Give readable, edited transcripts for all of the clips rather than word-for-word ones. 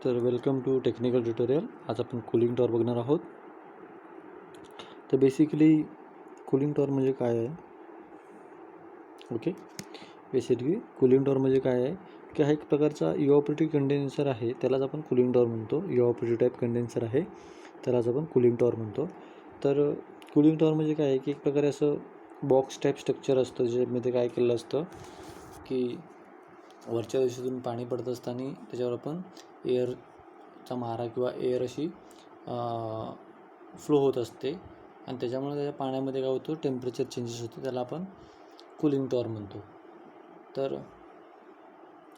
तर welcome to technical tutorial. आज आपण कूलिंग टॉवर बघणार आहोत. तर बेसिकली कूलिंग टॉवर म्हणजे काय आहे? ओके, बेसिकली कूलिंग टॉवर म्हणजे काय आहे की हा एक प्रकारचा इव्हॅपोरेटिव्ह कंडेन्सर आहे, त्यालाच आपण कूलिंग टॉवर म्हणतो. इव्हॅपोरेटिव्ह टाईप कंडेन्सर आहे, त्यालाच आपण कूलिंग टॉवर म्हणतो. तर कूलिंग टॉवर म्हणजे काय आहे की एक प्रकारे असं बॉक्स टाईप स्ट्रक्चर असतं, ज्यामध्ये काय केलेलं असतं की वरच्या दिशेतून पाणी पडत असताना त्याच्यावर आपण एअरचा मारा किंवा एअर अशी फ्लो होत असते आणि त्याच्यामुळे त्याच्या पाण्यामध्ये काय होतं, टेम्परेचर चेंजेस होते, त्याला आपण कूलिंग टॉवर म्हणतो. तर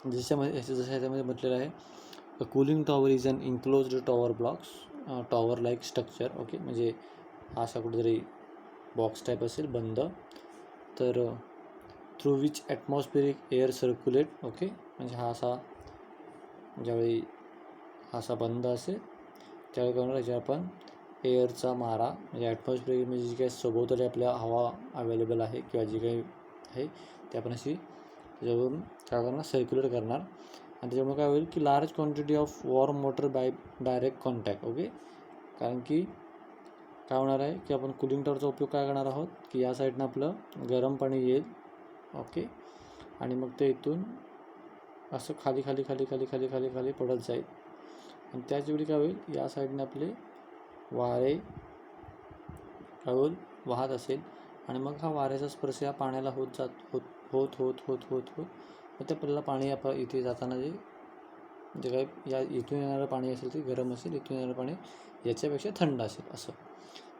जसं ह्याच्यामध्ये म्हटलेलं आहे, cooling tower is an enclosed tower blocks tower like structure. Okay, म्हणजे हा असा कुठेतरी बॉक्स टाईप असेल बंद, तर through which atmospheric air circulate. Okay, म्हणजे हा असा ज्यावेळी हा असा बंद असेल त्यावेळी काय होणार, याच्यावर आपण एअरचा मारा म्हणजे ॲटमॉस्फिअर म्हणजे जी काही सभोवताली आपल्या हवा अवेलेबल आहे किंवा जी काही आहे ते आपण अशी त्याच्यावरून काय करणार, सर्क्युलेट करणार. आणि त्याच्यामुळे काय होईल की large quantity of warm water by direct contact. Okay, कारण की काय होणार आहे की आपण कूलिंग टॉवरचा उपयोग काय करणार आहोत की या साईडनं आपलं गरम पाणी येईल. ओके, आणि मग ते इथून असं खाली खाली खाली खाली खाली खाली खाली पडत जाईल आणि त्याचवेळी काय होईल, या साईडने आपले वारे काय होईल, वाहत असेल आणि मग हा वाऱ्याचा स्पर्श या पाण्याला होत मग त्या आपल्याला पाणी आपण इथे जाताना जे काही या इथून येणारं पाणी असेल ते गरम असेल, इथून येणारं पाणी याच्यापेक्षा थंड असेल असं.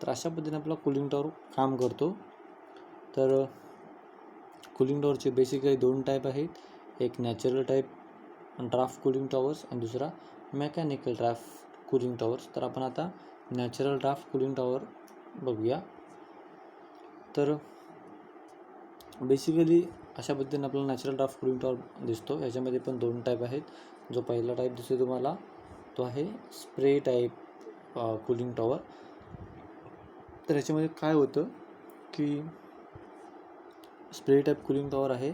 तर अशा पद्धतीने आपला कूलिंग टॉवर काम करतो. तर कूलिंग टॉवरचे बेसिकली दोन टाईप आहेत, एक natural type draft cooling towers आणि दुसरा मेकॅनिकल ड्राफ्ट कूलिंग टॉवर्स. तर आपण आता नॅचरल ड्राफ्ट कूलिंग टॉवर बघूया. तर बेसिकली अशा पद्धतीने आपल्याला नॅचरल ड्राफ्ट कूलिंग टॉवर दिसतो. याच्यामध्ये पण दोन टाईप आहेत. जो पहिला टाईप दिसतो तुम्हाला तो आहे स्प्रे टाईप कूलिंग टॉवर. तर याच्यामध्ये काय होतं की स्प्रे टाईप कूलिंग टॉवर आहे,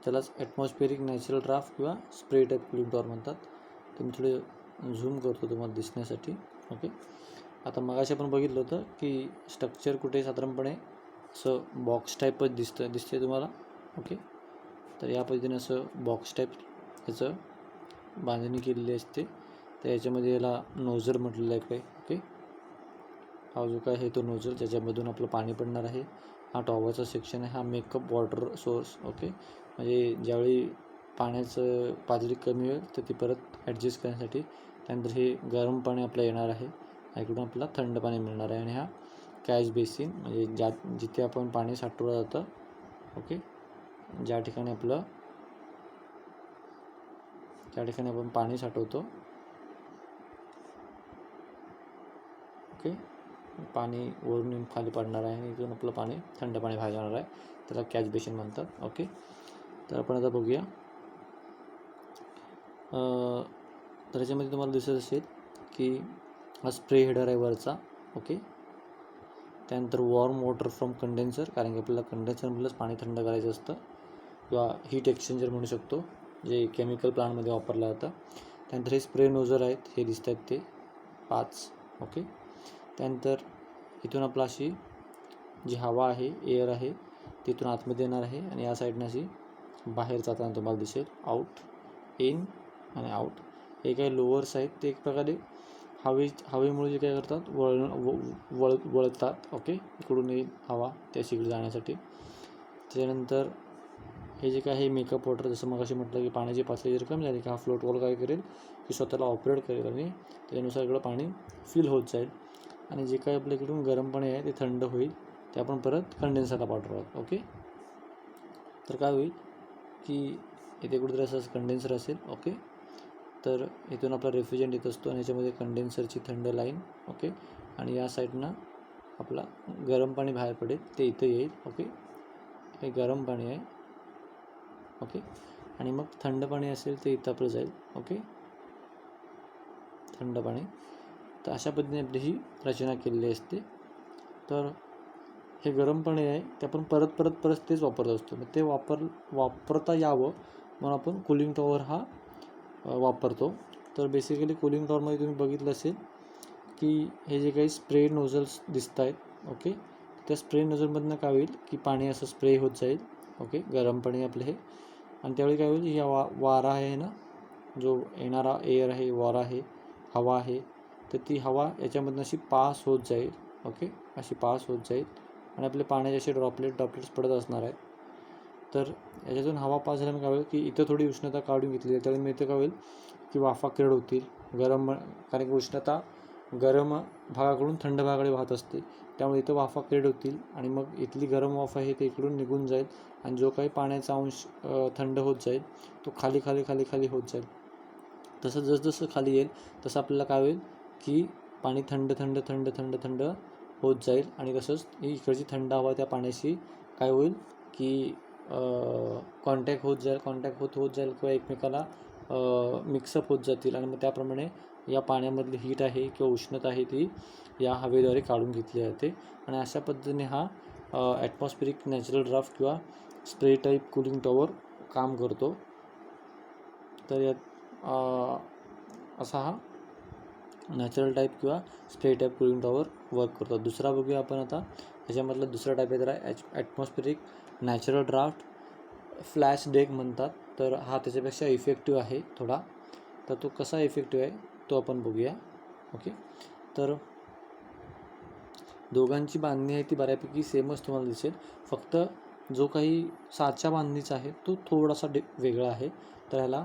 त्यालाच ॲटमॉस्फेरिक नॅचरल ड्राफ्ट किंवा स्प्रे टाईप कूलिंग टॉवर म्हणतात. तर मी थोडे झूम करतो तुम्हाला दिसण्यासाठी. ओके, आता मगाशी आपण बघितलं होतं की स्ट्रक्चर कुठे साधारणपणे असं बॉक्स टाईपच दिसते तुम्हाला. ओके, तर या पद्धतीने असं बॉक्स टाईप याचं बांधणी केलेली असते. तर याच्यामध्ये याला नोझल म्हटलेलं आहे काय. ओके, हा जो काय आहे तो नोझल ज्याच्यामधून आपलं पाणी पडणार आहे. हा टॉवरचा सेक्शन आहे, हा मेकअप वॉटर सोर्स. ओके, म्हणजे ज्यावेळी पाण्याचं पातळी कमी होईल तर ती परत ॲडजस्ट करण्यासाठी. त्यानंतर हे गरम पाणी आपलं येणार आहे, इकडून आपल्याला थंड पाणी मिळणार आहे. आणि हा कॅच बेसिन म्हणजे जिथे आपण पाणी साठवलं जातं. ओके, ज्या ठिकाणी आपण पाणी साठवतो. ओके, पाणी वरून येऊन खाली पडणार आहे आणि इथून आपलं पाणी थंड पाणी बाहेर जाणार आहे, त्याला कॅच बेसिन म्हणतात. ओके, तर आपण आता बघूया. तर याच्यामध्ये तुम्हाला दिसत असेल की हा स्प्रे हेडर आहे वरचा. ओके, त्यानंतर वॉर्म वॉटर फ्रॉम कंडेन्सर, कारण की आपल्याला कंडेन्सरमधलंच पाणी थंड करायचं असतं, किंवा हीट एक्सचेंजर म्हणू शकतो, जे केमिकल प्लांटमध्ये वापरलं जातं. त्यानंतर हे स्प्रे नोझल आहेत, हे दिसत आहेत ते 5. ओके, त्यानंतर इथून आपला अशी जी हवा आहे, एअर आहे, तिथून आतमध्ये येणार आहे आणि या साईडनं अशी बाहेर जाताना तुम्हाला दिसेल आऊट, इन आणि आऊट. हे काही लोअर्स आहेत, ते एक प्रकारे हवेमुळे जे काय करतात वळतात. ओके, इकडून येईल हवा त्या इकडे जाण्यासाठी. त्याच्यानंतर हे जे काय आहे मेकअप वॉटर, जसं मग अशी म्हटलं की पाण्याची पातळी जर कमी झाली की हा फ्लोट वॉल काय करेल की स्वतःला ऑपरेट करेल आणि त्याच्यानुसार इकडं पाणी फिल होत जाईल आणि जे काय आपल्या इकडून गरम पाणी आहे ते थंड होईल, ते आपण परत कंडेन्सरला पाठवू. ओके, तर काय होईल की इथे कुठेतरी असं कंडेन्सर असेल. ओके, तर इथून आपला रेफ्रिजरेंट येत असतो आणि याच्यामध्ये कंडेन्सरची थंड लाईन. ओके, आणि या साईडनं आपला गरम पाणी बाहेर पडेल, ते इथं येईल. ओके, हे गरम पाणी आहे. ओके, आणि मग थंड पाणी असेल ते इथं आपलं जाईल. ओके, थंड पाणी. तर अशा पद्धतीने आपली ही रचना केलेली असते. तर हे गरम पाणी आहे ते आपण परत तेच वापरत असतो. मग ते वापरता यावं म्हणून आपण कूलिंग टॉवर हा वापरतो. तर बेसिकली कूलिंग टॉवरमध्ये तुम्ही बघितलं असेल की हे जे काही स्प्रे नोझल्स दिसत आहेत, ओके, त्या स्प्रे नोझलमधनं काय होईल की पाणी असं स्प्रे होत जाईल, ओके, गरम पाणी आपलं हे, आणि त्यावेळी काय होईल, या वारा आहे ना, जो येणारा एअर आहे, वारा आहे, हवा आहे, तर ती हवा याच्यामधनं अशी पास होत जाईल, ओके, अशी पास होत जाईल आणि आपले पाण्याचे असे ड्रॉपलेट्स पडत असणार आहेत. तर याच्यातून हवा पास झाल्यामुळे काय होईल की इथं थोडी उष्णता काढून घेतली आहे, त्यामुळे इथं काय होईल की वाफा क्रिएट होतील गरम, कारण की उष्णता गरम भागाकडून थंड भागाकडे वाहत असते, त्यामुळे इथं वाफा क्रिएट होतील आणि मग इथली गरम वाफा आहे ते इकडून निघून जाईल आणि जो काही पाण्याचा अंश थंड होत जाईल तो खाली खाली खाली खाली होत जाईल. तसं जसजसं खाली येईल तसं आपल्याला काय होईल की पाणी थंड थंड थंड थंड थंड होत जाईल आणि तसंच ही इकडची थंड हवा त्या पाण्याशी काय होईल की कॉन्टॅक्ट होत जाईल किंवा एकमेकाला मिक्सअप होत जातील आणि मग त्याप्रमाणे या पाण्यामधली हीट आहे किंवा उष्णता आहे ती या हवेद्वारे काढून घेतली जाते आणि अशा पद्धतीने हा ॲटमॉस्फेरिक नॅचरल ड्राफ्ट किंवा स्प्रे टाईप कूलिंग टॉवर काम करतो. तर यात असा हा नॅचरल टाईप किंवा spray type cooling tower work करतो. दुसरा बघूया आपण आता. ह्याच्यामधला दुसरा टाईप आहे त्याला atmospheric natural draft flash deck म्हणतात. तर हा त्याच्यापेक्षा इफेक्टिव्ह आहे थोडा. तर तो कसा इफेक्टिव्ह आहे तो आपण बघूया. ओके, तर दोघांची बांधणी आहे ती बऱ्यापैकी सेमच तुम्हाला दिसेल, फक्त जो काही साचा बांधणीचा आहे तो थोडासा वेगळा आहे. तर ह्याला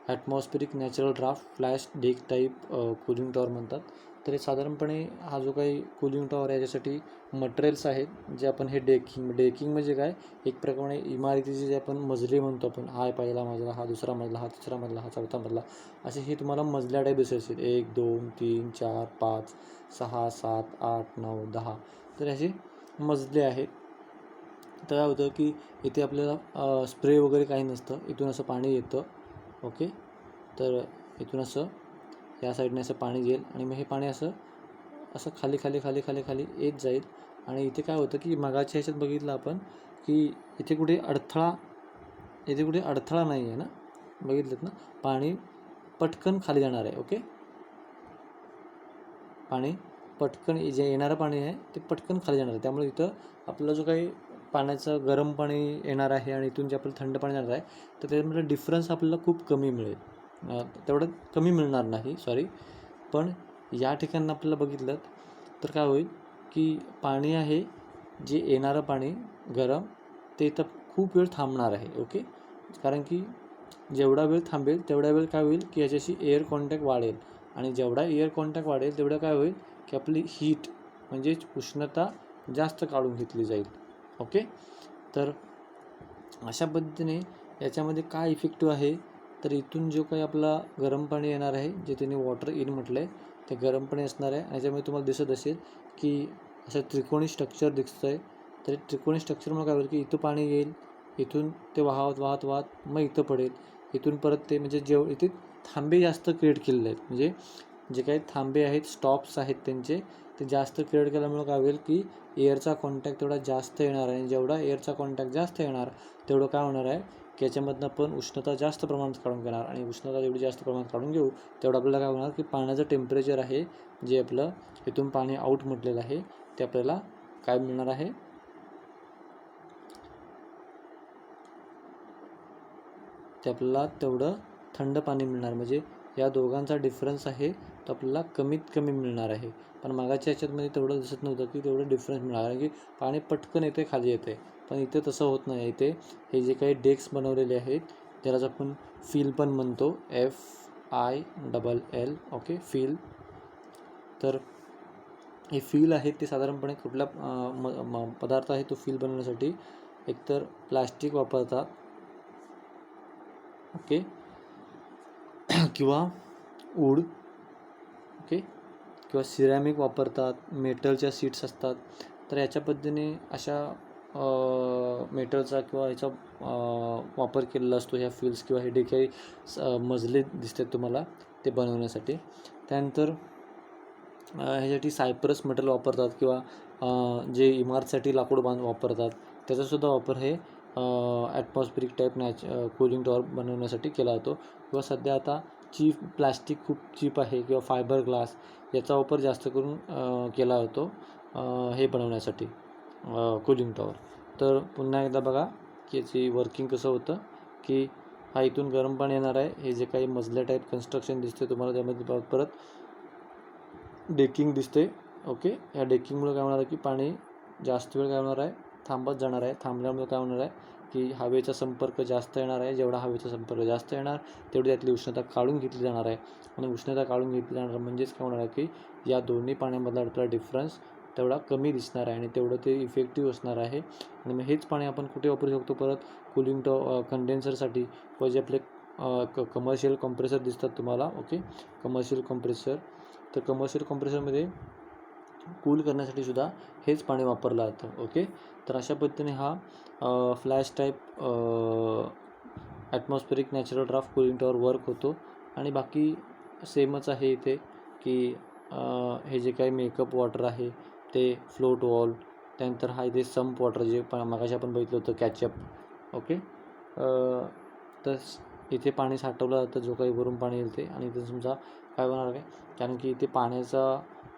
atmospheric natural draft flash deck type cooling tower म्हणतात. तर हे साधारणपणे हा जो काही कूलिंग टॉवर आहे याच्यासाठी मटेरियल्स आहेत जे आपण हे डेकिंग म्हणजे काय, एक प्रकारे इमारतीचे जे आपण मजले म्हणतो आपण, हा पहिला मजला, हा दुसरा मजला, हा तिसरा मजला, हा चौथा मजला, असे हे तुम्हाला मजल्या टाईप दिसेल 1 2 3 4 5 6 7 8 9 10. तर असे मजले आहेत. तर काय होतं की इथे आपल्याला स्प्रे वगैरे काही नसतं, इथून असं पाणी येतं. ओके, तर इथून असं या साईडने असं पाणी येईल आणि मग हे पाणी असं असं खाली खाली खाली खाली खाली येत जाईल. आणि इथे काय होतं की मगाच्या ह्याच्यात बघितलं आपण की इथे कुठे अडथळा नाही आहे ना, बघितलं ना, पाणी पटकन खाली जाणार आहे. ओके, पाणी पटकन जे येणारं पाणी आहे ते पटकन खाली जाणार आहे. त्यामुळे इथं आपलं जो काही पाण्याचं गरम पाणी येणार आहे आणि इथून जे आपलं थंड पाणी येणार आहे तर त्याच्यामध्ये डिफरन्स आपल्याला खूप कमी मिळेल. तेवढं कमी मिळणार नाही, सॉरी, पण या ठिकाणी आपल्याला बघितलं तर काय होईल की पाणी आहे जे येणारं पाणी गरम ते तर खूप वेळ थांबणार आहे. ओके, कारण की जेवढा वेळ थांबेल तेवढा वेळ काय होईल की याच्याशी एअर कॉन्टॅक्ट वाढेल आणि जेवढा एअर कॉन्टॅक्ट वाढेल तेवढं काय होईल की आपली हीट म्हणजेच उष्णता जास्त काढून घेतली जाईल. ओके, तर अशा पद्धतीने याच्यामध्ये काय इफेक्टिव्ह आहे, तर इथून जो काही आपला गरम पाणी येणार आहे जे त्यांनी वॉटर इन म्हटलं आहे ते गरम पाणी असणार आहे. याच्यामध्ये तुम्हाला दिसत असेल की असं त्रिकोणी स्ट्रक्चर दिसतं आहे. तर त्रिकोणी स्ट्रक्चरमुळे काय होईल की इथं पाणी येईल, इथून ते वाहत वाहत वाहत मग इथं पडेल, इथून परत ते म्हणजे इथे थांबे जास्त क्रिएट केलेले आहेत, म्हणजे जे काही थांबे आहेत, स्टॉप्स आहेत त्यांचे ते जास्त क्रिएट केल्यामुळे काय होईल की एअरचा कॉन्टॅक्ट तेवढा जास्त येणार आहे आणि जेवढा एअरचा कॉन्टॅक्ट जास्त येणार तेवढं काय होणार आहे की याच्यामधनं आपण उष्णता जास्त प्रमाणात काढून घेणार आणि उष्णता जेवढी जास्त प्रमाणात काढून घेऊ तेवढं आपल्याला काय होणार की पाण्याचं टेम्परेचर आहे जे आपलं इथून पाणी आऊट म्हटलेलं आहे ते आपल्याला काय मिळणार आहे, ते आपल्याला तेवढं थंड पाणी मिळणार. म्हणजे या दोघांचा डिफरन्स आहे तो आपल्याला कमीत कमी मिळणार आहे. पण मागाच्या ह्याच्यातमध्ये तेवढं दिसत नव्हतं की तेवढं डिफरन्स मिळणार, कारण की पाणी पटकन येते खाली येते, पण इथे तसं होत नाही. इथे हे जे काही डेक्स बनवलेले आहेत त्यालाच आपण फील पण म्हणतो, FILL. Okay, feel. तर हे फील आहेत ते साधारणपणे कुठला पदार्थ आहे तो फील बनवण्यासाठी एकतर प्लास्टिक वापरतात, ओके, किंवा वूड, ओके, किंवा सिरॅमिक वापरतात, मेटलच्या सीट्स असतात. तर याच्या पद्धतीने अशा मेटलचा किंवा याचा वापर केलेला असतो ह्या फील्स किंवा हे जे काही मजले दिसतात तुम्हाला ते बनवण्यासाठी. त्यानंतर ह्यासाठी सायप्रस मटेरियल वापरतात किंवा जे इमारतीसाठी लाकूड वापरतात त्याचासुद्धा वापर हे ॲटमॉस्फेरिक टाईप कूलिंग टॉवर बनवण्यासाठी केला जातो. किंवा सध्या आता प्लास्टिक खूप चीप आहे किंवा फायबर ग्लास याचा वापर जास्त करून केला जातो हे बनवण्यासाठी कूलिंग टॉवर. तर पुन्हा एकदा बघा की याची वर्किंग कसं होतं की हा इथून गरम पाणी येणार आहे. हे जे काही मजल्या टाईप कन्स्ट्रक्शन दिसते तुम्हाला त्यामध्ये परत डेकिंग दिसते. ओके, या डेकिंगमुळे काय होणार आहे की पाणी जास्त वेळ काय होणार आहे थांबत जाणार आहे. थांबल्यामुळे काय होणार आहे की हवेचा संपर्क जास्त येणार आहे. जेवढा हवेचा संपर्क जास्त येणार तेवढी त्यातली उष्णता काढून घेतली जाणार आहे. आणि उष्णता काढून घेतली जाणार म्हणजेच काय होणार आहे की या दोन्ही पाण्यामधला आपला डिफरन्स तेवढा कमी दिसणार आहे आणि तेवढं ते इफेक्टिव्ह असणार आहे. आणि मग हेच पाणी आपण कुठे वापरू शकतो परत कूलिंग कंडेन्सरसाठी किंवा जे आपले कमर्शियल कॉम्प्रेसर दिसतात तुम्हाला. Okay, commercial compressor. तर कमर्शियल कॉम्प्रेसरमध्ये कूल करण्यासाठी सुद्धा हेच पाणी वापरलं जातं. ओके, तर अशा पद्धतीने हा flash type atmospheric natural draft cooling tower work होतो. आणि बाकी सेमच आहे इथे की हे जे काही मेकअप वॉटर आहे ते फ्लोट वॉल, त्यानंतर हा इथे संप वॉटर जे मगाशी आपण बघितलं होतं कॅचअप. ओके, तर इथे पाणी साठवलं जातं जो काही वरून पाणी येईल ते. आणि इथे समजा काय होणार आहे कारण की इथे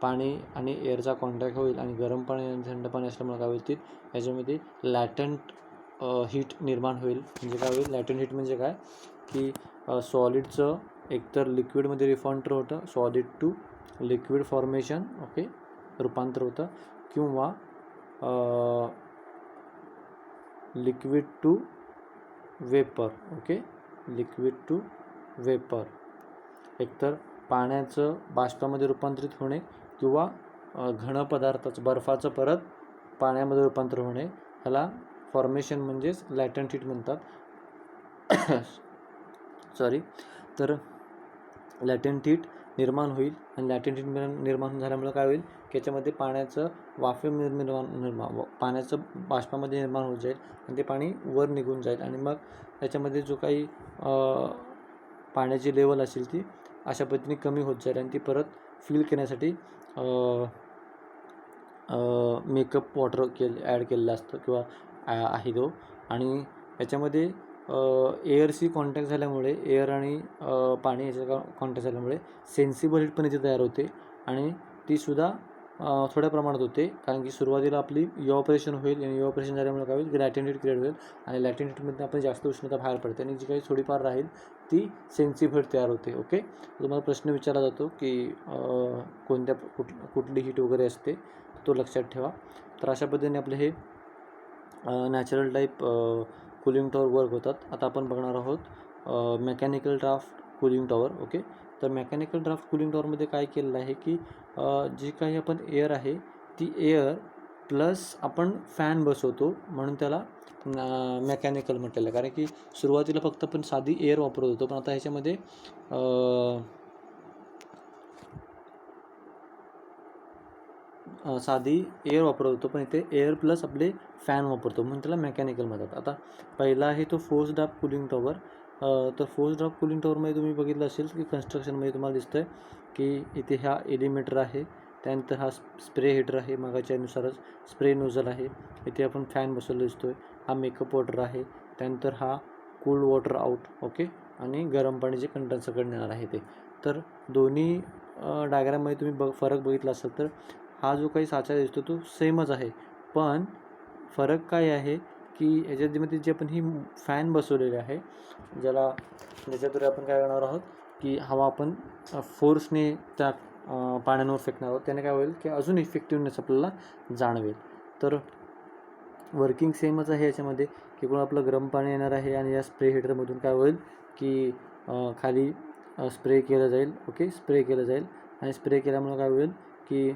पाणी आणि एअरचा कॉन्टॅक्ट होईल आणि गरम पाणी आणि थंड पाणी असल्यामुळे काय होईल की याच्यामध्ये लॅटंट हीट निर्माण होईल. म्हणजे काय होईल लॅटंट हीट म्हणजे काय की सॉलिडचं एकतर लिक्विडमध्ये रिफॉर्मर होतं, solid to liquid formation. Okay, रूपांतर होतं किंवा liquid to vapour. Okay, liquid to vapour, एकतर पाण्याचं बाष्पामध्ये रूपांतरित होणे किंवा घन पदार्थाचं बर्फाचं परत पाण्यामध्ये रूपांतर होणे ह्याला फॉर्मेशन म्हणजेच लॅटंट हीट म्हणतात. सॉरी. तर लॅटंट हीट निर्माण होईल आणि लॅटंट हीट निर्माण झाल्यामुळे काय होईल की याच्यामध्ये पाण्याचं पाण्याचं बाष्पामध्ये निर्माण होत जाईल आणि ते पाणी वर निघून जाईल. आणि मग त्याच्यामध्ये जो काही पाण्याची लेवल असेल ती अशा पद्धतीने कमी होत जाईल आणि ती परत फिल करण्यासाठी मेकअप वॉटर ॲड केलेलं असतं किंवा आहे तो. आणि याच्यामध्ये एअरशी कॉन्टॅक्ट झाल्यामुळे एअर आणि पाणी याच्या कॉन्टॅक्ट झाल्यामुळे सेन्सिबल हीट पण इथे तयार होते आणि तीसुद्धा थोड्या प्रमाणात होते. कारण की सुरुवातीला आपली इव्हॉपरेशन होईल आणि इव्हॉपरेशन झाल्यामुळे काय होईल की लॅटंट हीट क्रिएट होईल आणि लॅटंट हीटमध्ये आपण जास्त उष्णता बाहेर पडते आणि जी काही थोडीफार राहील ती सेन्सिबल हीट तयार होते. ओके, तुम्हाला प्रश्न विचारला जातो की कुठली हीट वगैरे असते तो लक्षात ठेवा. तर अशा पद्धतीने आपले हे natural type cooling tower work होतात. आता आपण बघणार आहोत mechanical draft cooling tower. Okay, तर मेकॅनिकल ड्राफ्ट कूलिंग टॉवरमध्ये काय केलेलं आहे की जी काही आपण एअर आहे ती एअर प्लस आपण फॅन बसवतो म्हणून त्याला मेकॅनिकल म्हटलेलं आहे. कारण की सुरुवातीला फक्त आपण साधी एअर वापरत होतो पण आता ह्याच्यामध्ये साधी एअर वापरत होतो पण इथे एअर प्लस आपले फॅन वापरतो म्हणून त्याला मेकॅनिकल म्हणतात. आता पहिला आहे तो फोर्स ड्राफ्ट कूलिंग टॉवर. तर फोर्स ड्राफ्ट कूलिंग टॉवरमध्ये तुम्ही बघितलं असेल की कन्स्ट्रक्शनमध्ये तुम्हाला दिसतं आहे की इथे हा एलिमेटर आहे, त्यानंतर हा स्प्रे हीटर आहे, मागाच्यानुसारच स्प्रे नोझल आहे, इथे आपण फॅन बसवला दिसतो आहे, हा मेकअप वॉटर आहे, त्यानंतर हा कूल वॉटर आउट. ओके, आणि गरम पाणी जे कंडेन्सरकडे नेणार आहे ते. तर दोन्ही डायग्राममध्ये तुम्ही फरक बघितला असेल तर हा जो काही साचा दिसतो तो सेमच आहे पण फरक काय आहे की याच्यामध्ये जी आपण ही फॅन बसवलेली आहे ज्याच्याद्वारे आपण काय करणार आहोत की हवा आपण फोर्सने त्या पाण्यावर फेकणार आहोत. त्याने काय होईल की अजून इफेक्टिव्हनेस आपल्याला जाणवेल. तर वर्किंग सेमच आहे याच्यामध्ये की कोण आपलं गरम पाणी येणार आहे आणि या स्प्रे हीटरमधून काय होईल की खाली स्प्रे केलं जाईल. ओके, स्प्रे केलं जाईल आणि स्प्रे केल्यामुळे काय होईल की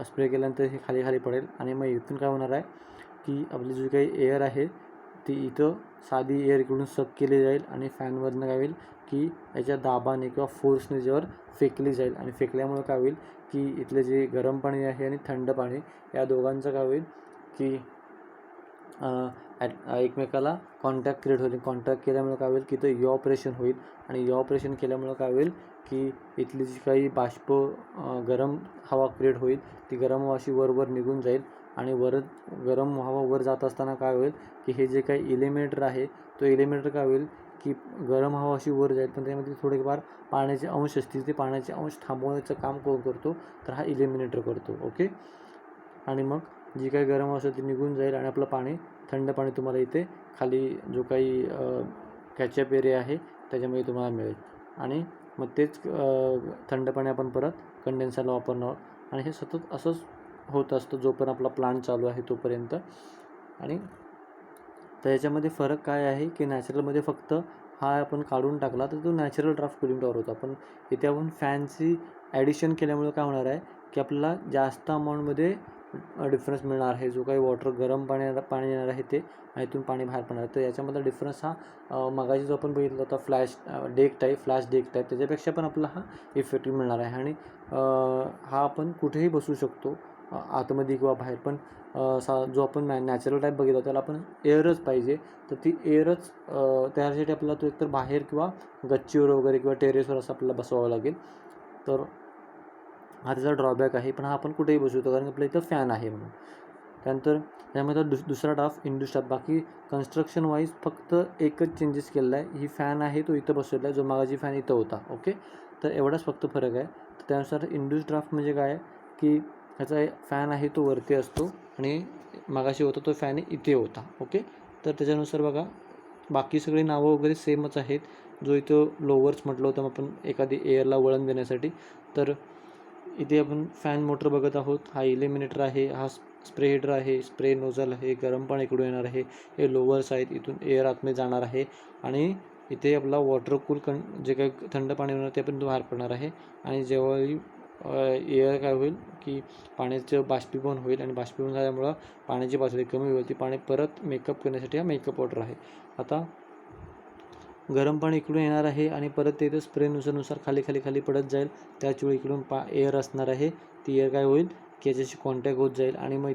स्प्रे केल्यानंतर हे खाली पडेल आणि मग इथून काय होणार आहे की आपली जी काही एअर आहे ती इथं साधी एअर इकडून सक केली जाईल आणि फॅनमधनं काय होईल की याच्या दाबाने किंवा फोर्सने ज्यावर फेकली जाईल आणि फेकल्यामुळे काय होईल की इथले जे गरम पाणी आहे आणि थंड पाणी या दोघांचं काय होईल की एकमेकाला कॉन्टॅक्ट क्रिएट होईल. कॉन्टॅक्ट केल्यामुळे काय होईल की इथं इव्हॉपरेशन होईल आणि इव्हॉपरेशन केल्यामुळे काय होईल की इथली जी काही बाष्प गरम हवा क्रिएट होईल ती गरम हवा अशी वर निघून जाईल आणि गरम हवा वर जात असताना काय होईल की हे जे काही एलिमेटर आहे तो एलिमेटर काय होईल की गरम हवा अशी वर जाईल, पण त्यामध्ये थोडेफार पाण्याचे अंश असतील, ते पाण्याचे अंश थांबवण्याचं काम कोण करतो, तर हा इलिमिनेटर करतो. ओके. आणि मग जी काही गरम हवा असेल ती निघून जाईल आणि आपलं पाणी, थंड पाणी तुम्हाला इथे खाली जो काही कॅचअप एरिया आहे त्याच्यामध्ये तुम्हाला मिळेल. आणि मग तेच थंड पाणी आपण परत कंडेन्सरला वापरणार आणि हे सतत असंच होत असतं जोपर्यंत आपला प्लांट चालू आहे तोपर्यंत. आणि तर याच्यामध्ये फरक काय आहे की नॅचरलमध्ये फक्त हा आपण काढून टाकला तर तो नॅचरल ड्राफ्ट कुलिंग टॉवर होता, पण इथे आपण फॅनची ॲडिशन केल्यामुळे काय होणार आहे की आपल्याला जास्त अमाऊंटमध्ये डिफरन्स मिळणार आहे. जो काही वॉटर गरम पाणी येणार आहे ते आणि इथून पाणी बाहेर पडणार आहे. तर याच्यामधला डिफरन्स हा मगाशी जो आपण बघितला होता फ्लॅश डेक टाईप त्याच्यापेक्षा पण आपला हा इफेक्टिव्ह मिळणार आहे. आणि हा आपण कुठेही बसू शकतो, आतमध्ये किंवा बाहेर. पण जो आपण नॅचरल टाईप बघितला त्याला आपण एअरच पाहिजे, तर ती एअरच त्यासाठी आपल्याला तो एकतर बाहेर किंवा गच्चीवर वगैरे किंवा टेरेसवर असं आपल्याला बसवावं लागेल. तर हा त्याचा ड्रॉबॅक आहे, पण हा आपण कुठेही बसू शकतो कारण आपल्या इथं फॅन आहे म्हणून. त्यानंतर यामध्ये दुसरा ड्राफ्ट इंड्यूस ड्राफ्ट. बाकी कन्स्ट्रक्शन वाईज फक्त एकच चेंजेस केलेला आहे. ही फॅन आहे तो इथं बसवलेला आहे, जो मागाची फॅन इथं होता. ओके. तर एवढाच फक्त फरक आहे. तर त्यानुसार इंड्यूस ड्राफ्ट म्हणजे काय की ह्याचा फॅन आहे तो वरती असतो आणि मागाशी होता तो फॅन इथे होता. ओके. तर त्याच्यानुसार बघा बाकी सगळी नावं वगैरे सेमच आहेत. जो इथं लोवर्स म्हटलं होतं आपण एखादी एअरला वळण देण्यासाठी, तर इथे आपण फॅन मोटर बघत आहोत. हा इलिमिनेटर आहे, हा स्प्रे हेडर आहे, स्प्रे नोझल आहे, गरम पाणी इकडून येणार आहे, हे लोवर्स आहेत, इथून एअर आतमध्ये जाणार आहे आणि इथे आपला वॉटर कूल जे काही थंड पाणी होणार ते पण बाहेर पडणार आहे. आणि जेव्हाही एअर काय होईल की पाण्याचं बाष्पीभवन होईल आणि बाष्पीभवन झाल्यामुळं पाण्याची पातळी कमी होईल, ती पाणी परत मेकअप करण्यासाठी हा मेकअप वॉटर आहे. आता गरम पाणी इकडून येणार आहे आणि परत ते इथं स्प्रेनुसार खाली पडत जाईल. त्याच वेळी इकडून एअर असणार आहे, ती एअर काय होईल की याच्याशी कॉन्टॅक्ट होत जाईल आणि मग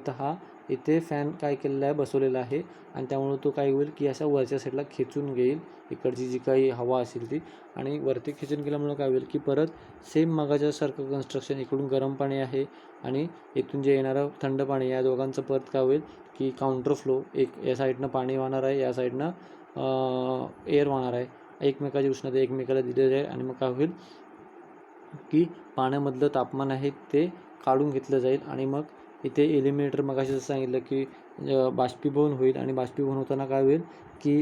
इथे फॅन काय केलेला आहे बसवलेला आहे आणि त्यामुळे तो काय होईल की अशा वरच्या साईडला खेचून घेईल इकडची जी काही हवा असेल ती, आणि वरती खेचून गेल्यामुळं काय होईल की परत सेम मगाच्यासारखं कन्स्ट्रक्शन. इकडून गरम पाणी आहे आणि इथून जे येणारं थंड पाणी, या दोघांचं परत काय होईल की काउंटर फ्लो, एक या साईडनं पाणी वाहणार आहे, या साईडनं एअर वाहणार आहे. एकमेकाची उष्णता एकमेकाला दिली जाईल आणि मग काय होईल की पाण्यामधलं तापमान आहे ते काढून घेतलं जाईल. आणि मग इथे एलिमिनेटर मगाशी जसं सांगितलं की बाष्पीभवन होईल आणि बाष्पीभवन होताना काय होईल की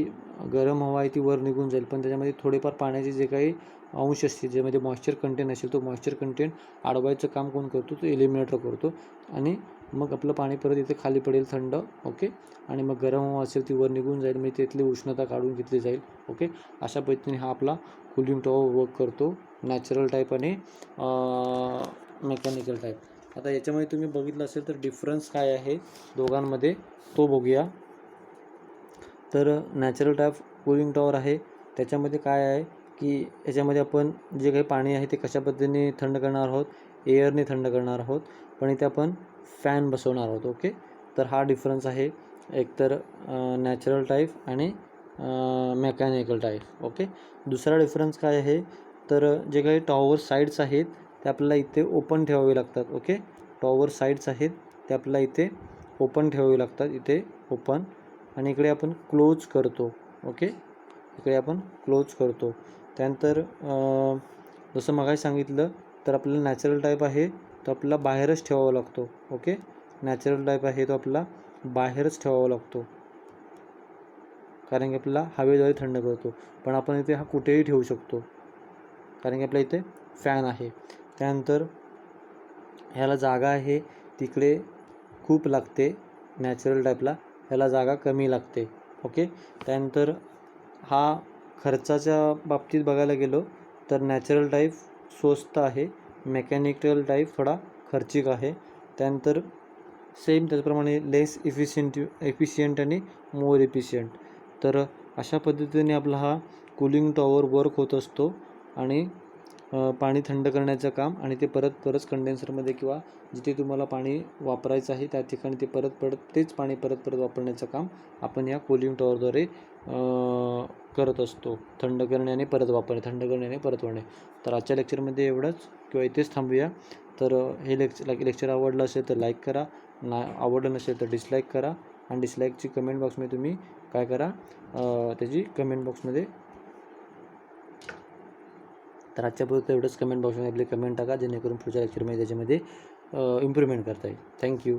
गरम हवा आहे ती वर निघून जाईल, पण त्याच्यामध्ये थोडेफार पाण्याचे जे काही अंश असतील ज्यामध्ये मॉइश्चर कंटेंट असेल, तो मॉइश्चर कंटेंट अडवायचं काम कोण करतो, तो एलिमिनेटर करतो. आणि मग आपलं पाणी परत इथे खाली पडेल थंड. ओके. आणि मग गरम हवा असेल ती वर निघून जाईल, मग तिथली उष्णता काढून घेतली जाईल. ओके. अशा पद्धतीने हा आपला कूलिंग टॉवर वर्क करतो, नॅचरल टाईप आणि मेकॅनिकल टाईप. आता याच्यामध्ये तुम्ही बघितलं असेल तर डिफरन्स काय आहे दोघांमध्ये तो बघूया. तर नॅचरल टाईप कूलिंग टॉवर आहे, त्याच्यामध्ये काय आहे की याच्यामध्ये आपण जे काही पाणी आहे ते कशा पद्धतीने थंड करणार आहोत, एअरने थंड करणार आहोत, पण इथे आपण फॅन बसवणार आहोत. ओके. तर हा डिफरन्स आहे एकतर नॅचरल टाईप आणि मेकॅनिकल टाईप. ओके. दुसरा डिफरन्स काय आहे तर जे काही टॉवर साईड्स आहेत ते आपल्याला इथे ओपन ठेवावे लागतात. ओके. टॉवर साईड्स आहेत ते आपल्याला इथे ओपन ठेवावे लागतात, इथे ओपन, आणि इकडे आपण क्लोज करतो. ओके. इकडे आपण क्लोज करतो. त्यानंतर जसं मगाशी सांगितलं तर आपल्याला नॅचरल टाईप आहे तो आपल्याला बाहेरच ठेवावा लागतो. ओके. नॅचरल टाईप आहे तो आपल्याला बाहेरच ठेवावा लागतो कारण की आपल्याला हवेद्वारे थंड करतो, पण आपण इथे हा कुठेही ठेवू शकतो कारण की आपल्या इथे फॅन आहे. त्यानंतर ह्याला जागा आहे तिकडे खूप लागते, नॅचरल टाईपला ह्याला जागा कमी लागते. ओके. त्यानंतर हा खर्चाच्या बाबतीत बघायला गेलो तर नॅचरल टाईप स्वस्त आहे, मेकॅनिकल टाईप थोडा खर्चिक आहे. त्यानंतर सेम त्याचप्रमाणे लेस इफिशियंट आणि मोर इफिशियंट. तर अशा पद्धतीने आपला हा कूलिंग टॉवर वर्क होत असतो आणि पाणी थंड करण्याचं काम आणि ते परत कंडेन्सरमध्ये किंवा जिथे तुम्हाला पाणी वापरायचं आहे त्या ठिकाणी ते तेच पाणी परत वापरण्याचं काम आपण या कूलिंग टॉवरद्वारे करत असतो. थंड करणे आणि परत वापरणे, थंड करणे आणि परत वापरणे. तर आजच्या लेक्चरमध्ये एवढंच किंवा इथेच थांबूया. तर हे लेक्चर आवडलं असेल तर लाईक करा, आवडलं नसेल तर डिसलाईक करा आणि डिसलाईकची कमेंट बॉक्समध्ये तुम्ही काय करा, त्याची कमेंट बॉक्समध्ये तर आजच्यापुरतं एवढंच. कमेंट बॉक्समध्ये आपले कमेंट टाका, जेणेकरून पुढच्या लेक्चरमध्ये त्याच्यामध्ये इम्प्रूव्हमेंट करता येईल. थँक्यू.